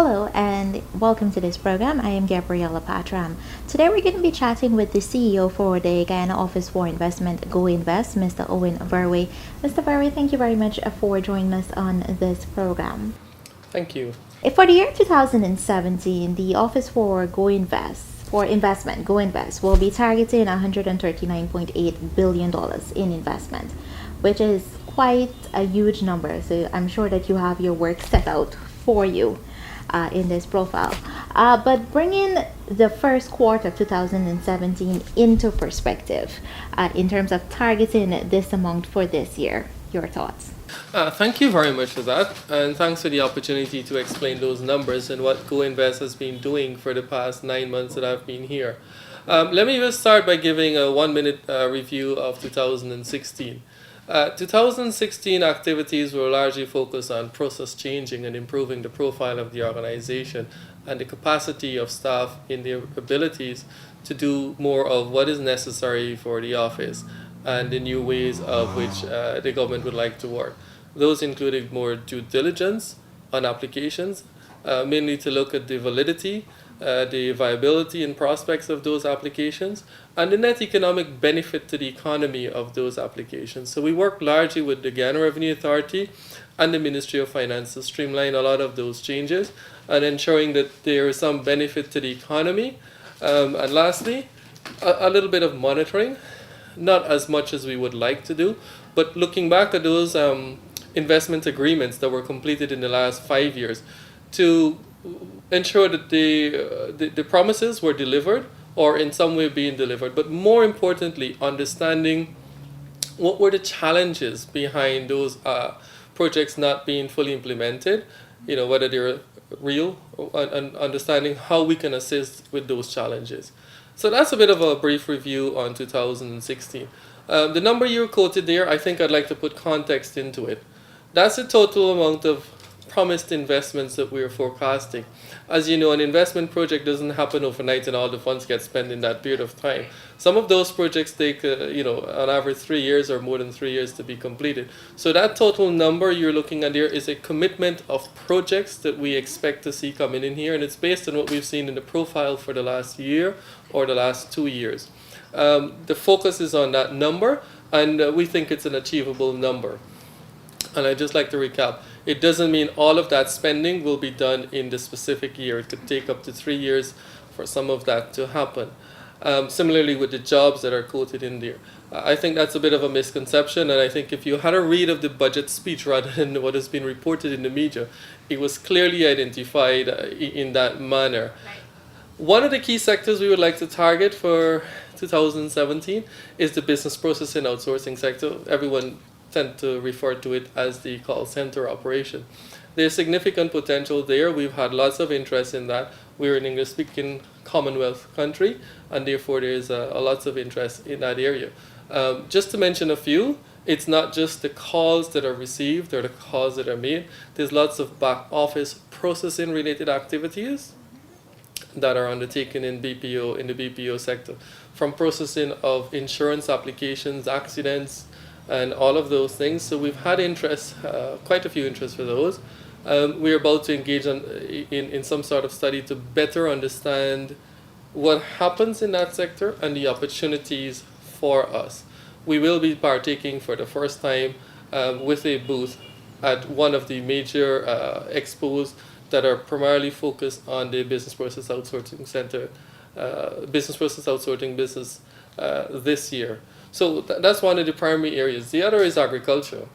Hello and welcome to this program. I am Gabriela Patram. Today we're going to be chatting with the CEO for the Guyana Office for Investment, Go Invest, Mr. Owen Verwey. Mr. Verwey, thank you very much for joining us on this program. Thank you. For the year 2017, the Office for Go Invest for Investment, Go Invest, will be targeting $139.8 billion in investment, which is quite a huge number. So I'm sure that you have your work set out for you in this profile. But bringing the first quarter of 2017 into perspective in terms of targeting this amount for this year, your thoughts? Thank you very much for that, and thanks for the opportunity to explain those numbers and what GoInvest has been doing for the past 9 months that I've been here. Let me just start by giving a 1 minute review of 2016. 2016 activities were largely focused on process changing and improving the profile of the organization and the capacity of staff in their abilities to do more of what is necessary for the office and the new ways of which the government would like to work. Those included more due diligence on applications, mainly to look at the validity, the viability and prospects of those applications, and the net economic benefit to the economy of those applications. So we work largely with the Guyana Revenue Authority and the Ministry of Finance to streamline a lot of those changes and ensuring that there is some benefit to the economy. And lastly, a little bit of monitoring, not as much as we would like to do, but looking back at those investment agreements that were completed in the last 5 years to ensure that the promises were delivered or in some way being delivered, but more importantly, understanding what were the challenges behind those projects not being fully implemented, whether they're real, and understanding how we can assist with those challenges. So that's a bit of a brief review on 2016. The number you quoted there, I think I'd like to put context into it. That's the total amount of promised investments that we're forecasting. As you know, an investment project doesn't happen overnight and all the funds get spent in that period of time. Some of those projects take, on average 3 years or more than 3 years to be completed. So that total number you're looking at there is a commitment of projects that we expect to see coming in here, and it's based on what we've seen in the profile for the last year or the last 2 years. The focus is on that number, and we think it's an achievable number. And I'd just like to recap. It doesn't mean all of that spending will be done in the specific year. It could take up to 3 years for some of that to happen. Similarly with the jobs that are quoted in there. I think that's a bit of a misconception, and I think if you had a read of the budget speech rather than what has been reported in the media, it was clearly identified in that manner. One of the key sectors we would like to target for 2017 is the business processing outsourcing sector. Everyone tend to refer to it as the call center operation. There's significant potential there. We've had lots of interest in that. We're an English-speaking Commonwealth country, and therefore there's lots of interest in that area. Just to mention a few, it's not just the calls that are received or the calls that are made. There's lots of back office processing related activities that are undertaken in the BPO sector, from processing of insurance applications, accidents, and all of those things. So we've had interest, quite a few interests for those. We're about to engage in some sort of study to better understand what happens in that sector and the opportunities for us. We will be partaking for the first time with a booth at one of the major expos that are primarily focused on the business process outsourcing center, business process outsourcing business this year. So that's one of the primary areas. The other is agriculture.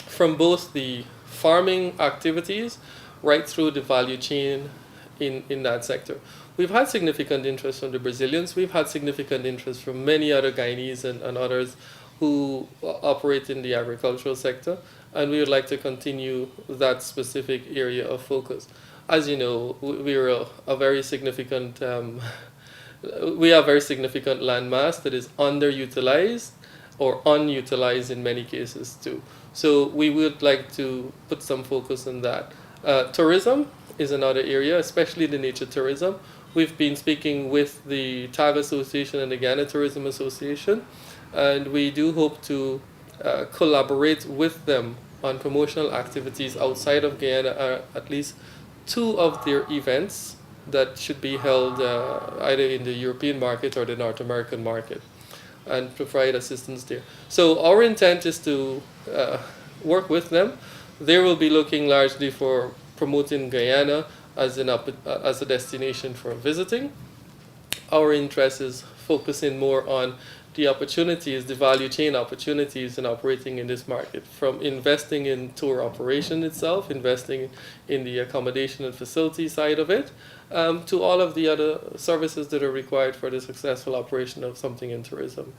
From both the farming activities right through the value chain in that sector. We've had significant interest from the Brazilians. We've had significant interest from many other Guyanese and others who operate in the agricultural sector. And we would like to continue that specific area of focus. As you know, we're a very significant we have very significant land mass that is underutilized or unutilized in many cases too. So we would like to put some focus on that. Tourism is another area, especially the nature tourism. We've been speaking with the TAG Association and the Guyana Tourism Association, and we do hope to collaborate with them on promotional activities outside of Guyana, at least two of their events that should be held either in the European market or the North American market, and provide assistance there. So our intent is to work with them. They will be looking largely for promoting Guyana as as a destination for visiting. Our interest is focusing more on the opportunities, the value chain opportunities in operating in this market, from investing in tour operation itself, investing in the accommodation and facility side of it, to all of the other services that are required for the successful operation of something in tourism.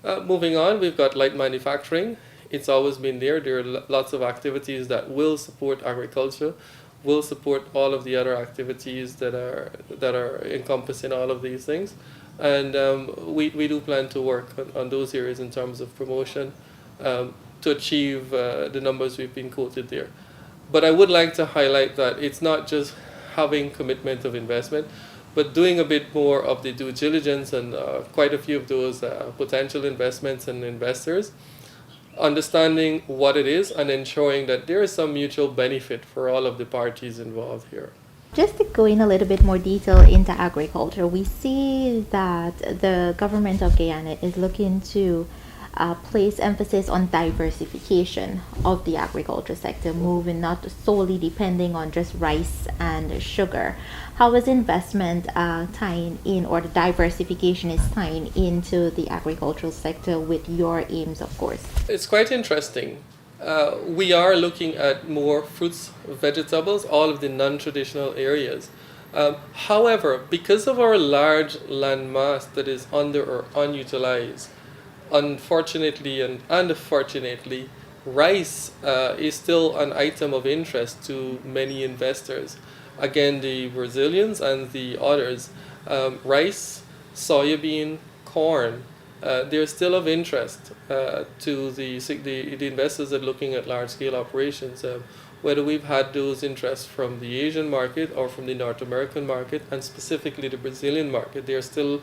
Moving on, we've got light manufacturing. It's always been there. There are lots of activities that will support agriculture, will support all of the other activities that are encompassing all of these things. And we do plan to work on those areas in terms of promotion to achieve the numbers we've been quoted there. But I would like to highlight that it's not just having commitment of investment, but doing a bit more of the due diligence and quite a few of those potential investments and investors, understanding what it is and ensuring that there is some mutual benefit for all of the parties involved here. Just to go in a little bit more detail into agriculture, we see that the government of Guyana is looking to place emphasis on diversification of the agriculture sector, moving not solely depending on just rice and sugar. How is investment tying in, or the diversification is tying into the agricultural sector with your aims, of course? It's quite interesting. We are looking at more fruits, vegetables, all of the non-traditional areas. However, because of our large land mass that is under or unutilized, unfortunately and unfortunately, rice is still an item of interest to many investors. Again, the Brazilians and the others, rice, soybean, corn, they're still of interest to the investors that are looking at large-scale operations. Whether we've had those interests from the Asian market or from the North American market, and specifically the Brazilian market, they're still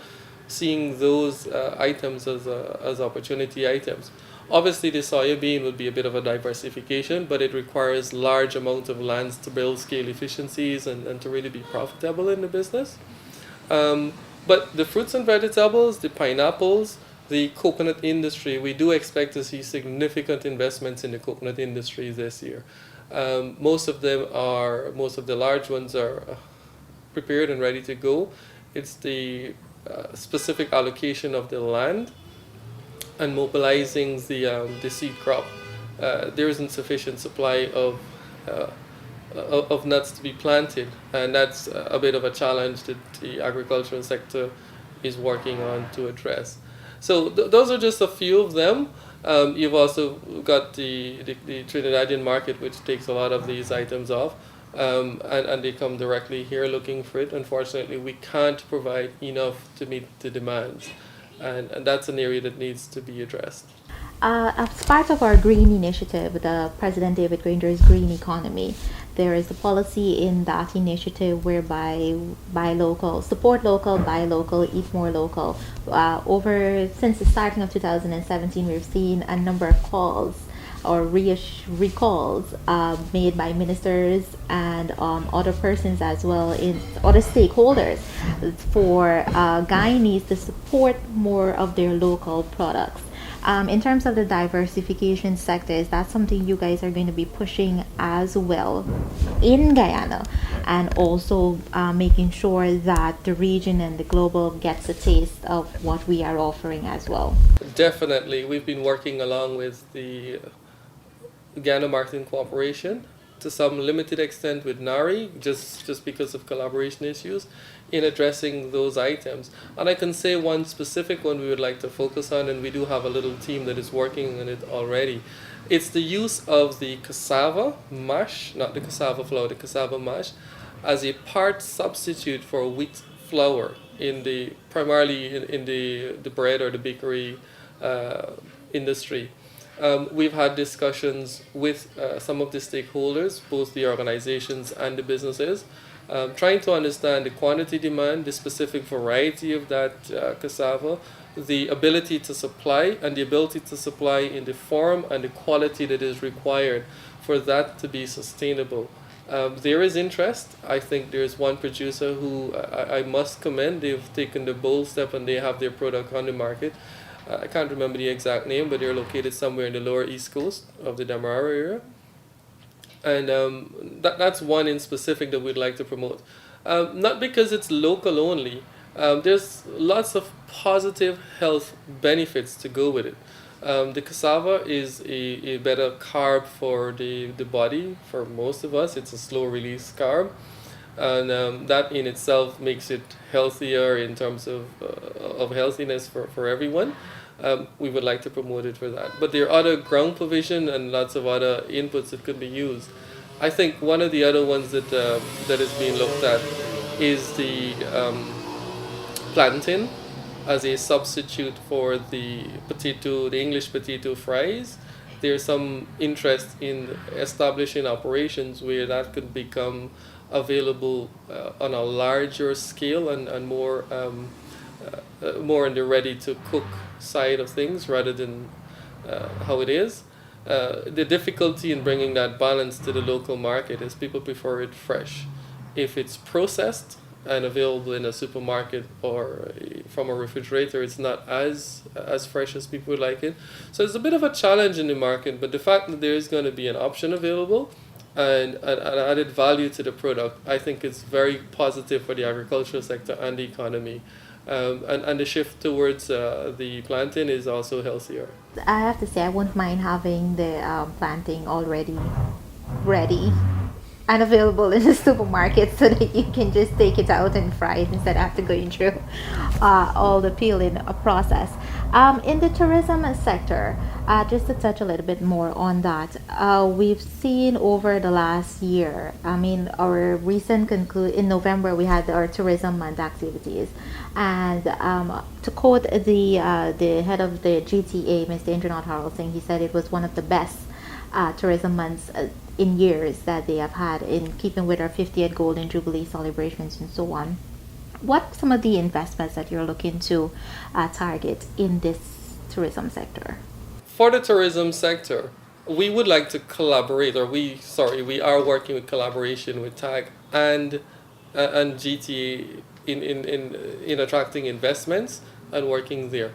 seeing those items as opportunity items. Obviously, the soybean would be a bit of a diversification, but it requires large amount of lands to build scale efficiencies and to really be profitable in the business. But the fruits and vegetables, the pineapples, the coconut industry, we do expect to see significant investments in the coconut industry this year. Most of the large ones are prepared and ready to go. It's the specific allocation of the land and mobilizing the seed crop. There isn't sufficient supply of nuts to be planted, and that's a bit of a challenge that the agricultural sector is working on to address. So those are just a few of them. You've also got the Trinidadian market, which takes a lot of these items off, and they come directly here looking for it. Unfortunately, we can't provide enough to meet the demands, and that's an area that needs to be addressed. As part of our green initiative, the President David Granger's green economy, there is a policy in that initiative whereby buy local, support local, buy local, eat more local. Since the starting of 2017, we've seen a number of calls or recalls made by ministers and other persons as well, in other stakeholders, for Guyanese to support more of their local products. In terms of the diversification sector, is that something you guys are going to be pushing as well in Guyana, and also making sure that the region and the global gets a taste of what we are offering as well? Definitely. We've been working along with the Guyana Marketing Corporation, to some limited extent with NARI, just because of collaboration issues, in addressing those items. And I can say one specific one we would like to focus on, and we do have a little team that is working on it already. It's the use of the cassava mash, not the cassava flour, the cassava mash, as a part substitute for wheat flour primarily in the bread or the bakery industry. We've had discussions with some of the stakeholders, both the organizations and the businesses, trying to understand the quantity demand, the specific variety of that cassava, the ability to supply, and the ability to supply in the form and the quality that is required for that to be sustainable There is interest. I think there's one producer who I must commend. They've taken the bold step and they have their product on the market. I can't remember the exact name, but they're located somewhere in the lower east coast of the Demerara area. And that's one in specific that we'd like to promote. Not because it's local only. There's lots of positive health benefits to go with it. The cassava is a better carb for the body. For most of us, it's a slow release carb. And that in itself makes it healthier in terms of healthiness for everyone. We would like to promote it for that. But there are other ground provision and lots of other inputs that could be used. I think one of the other ones that is being looked at is the plantain as a substitute for the English potato fries. There's some interest in establishing operations where that could become available on a larger scale and more more in the ready to cook side of things rather than how it is. The difficulty in bringing that balance to the local market is people prefer it fresh. If it's processed and available in a supermarket or from a refrigerator, it's not as fresh as people would like it. So it's a bit of a challenge in the market, but the fact that there is going to be an option available and an added value to the product, I think it's very positive for the agricultural sector and the economy. And the shift towards the plantain is also healthier. I have to say, I wouldn't mind having the planting already ready and available in the supermarket so that you can just take it out and fry it instead of have to going through all the peeling process. In the tourism sector, just to touch a little bit more on that, we've seen over the last year, I mean, our recent in November, we had our tourism month activities. And to quote the head of the GTA, Mr. Indranath Harold Singh, he said it was one of the best tourism months in years that they have had, in keeping with our 50th Golden Jubilee celebrations and so on. What are some of the investments that you're looking to target in this tourism sector? For the tourism sector, we would like to collaborate, or we are working with collaboration with TAG and GTA in attracting investments and working there.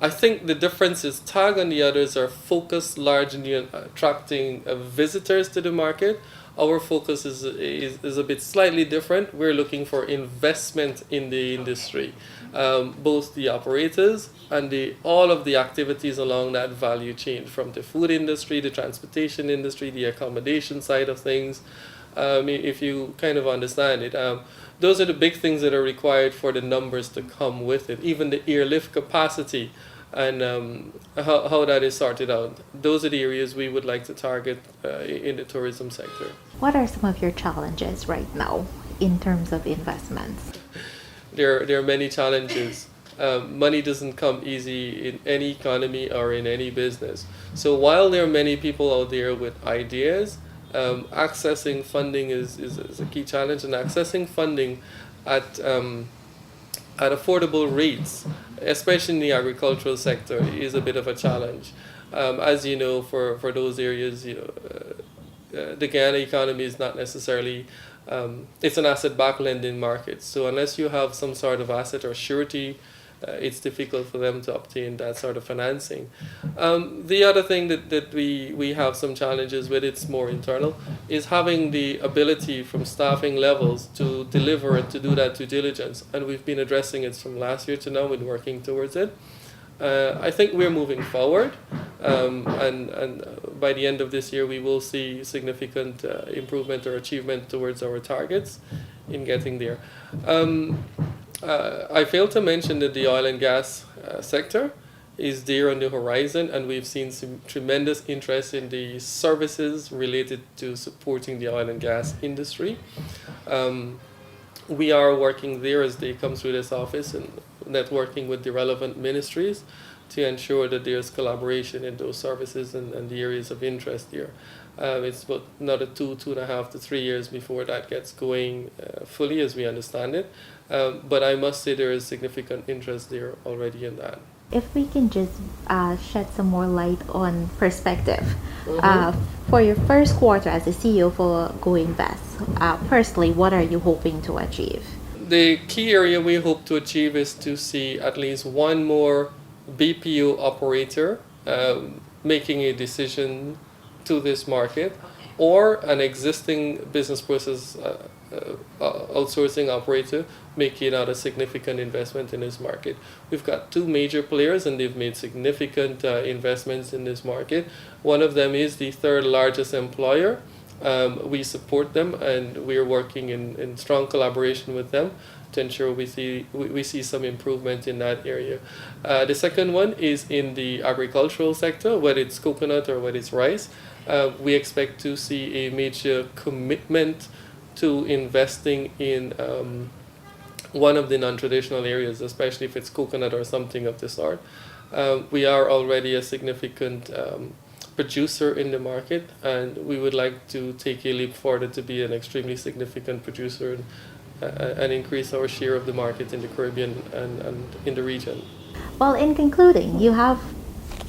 I think the difference is TAG and the others are focused largely on attracting visitors to the market. Our focus is a bit slightly different. We're looking for investment in the industry, both the operators and all of the activities along that value chain, from the food industry, the transportation industry, the accommodation side of things. If you kind of understand it, those are the big things that are required for the numbers to come with it. Even the airlift capacity and how that is sorted out. Those are the areas we would like to target in the tourism sector. What are some of your challenges right now in terms of investments? There are many challenges. Money doesn't come easy in any economy or in any business. So while there are many people out there with ideas, accessing funding is a key challenge, and accessing funding at affordable rates, especially in the agricultural sector, is a bit of a challenge. As you know, for those areas, the Guyana economy is not necessarily, it's an asset-backed lending market. So unless you have some sort of asset or surety, it's difficult for them to obtain that sort of financing. The other thing that we have some challenges with, it's more internal, is having the ability from staffing levels to deliver and to do that due diligence. And we've been addressing it from last year to now and working towards it. I think we're moving forward, and by the end of this year we will see significant improvement or achievement towards our targets in getting there. I failed to mention that the oil and gas sector is there on the horizon, and we've seen some tremendous interest in the services related to supporting the oil and gas industry. We are working there as they come through this office and networking with the relevant ministries to ensure that there's collaboration in those services and the areas of interest there. It's about another 2.5 to 3 years before that gets going fully as we understand it. But I must say there is significant interest there already in that. if we can just shed some more light on perspective. Mhm. For your first quarter as a CEO for Go Invest, personally, what are you hoping to achieve? The key area we hope to achieve is to see at least one more BPO operator making a decision to this market, or an existing business process outsourcing operator making out a significant investment in this market. We've got two major players and they've made significant investments in this market. One of them is the third largest employer. We support them and we are working in strong collaboration with them to ensure we see some improvement in that area. The second one is in the agricultural sector, whether it's coconut or whether it's rice. We expect to see a major commitment to investing in one of the non-traditional areas, especially if it's coconut or something of the sort. We are already a significant producer in the market, and we would like to take a leap forward to be an extremely significant producer and increase our share of the market in the Caribbean and in the region. Well, in concluding, you have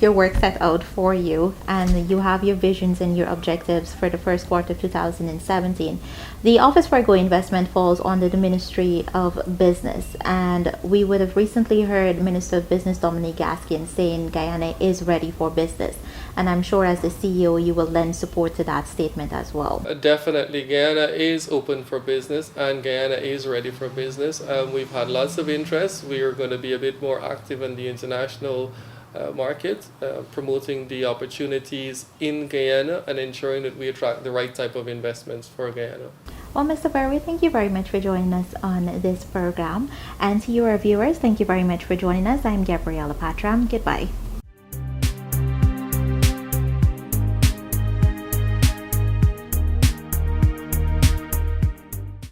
your work set out for you and you have your visions and your objectives for the first quarter of 2017. The Office for Go Investment falls under the Ministry of Business, and we would have recently heard Minister of Business Dominique Gaskin saying Guyana is ready for business. And I'm sure as the CEO you will lend support to that statement as well. Definitely, Guyana is open for business and Guyana is ready for business. We've had lots of interest. We are going to be a bit more active in the international market, promoting the opportunities in Guyana and ensuring that we attract the right type of investments for Guyana. Well, Mr. Berry, thank you very much for joining us on this program. And to your viewers, thank you very much for joining us. I'm Gabriella Patram. Goodbye.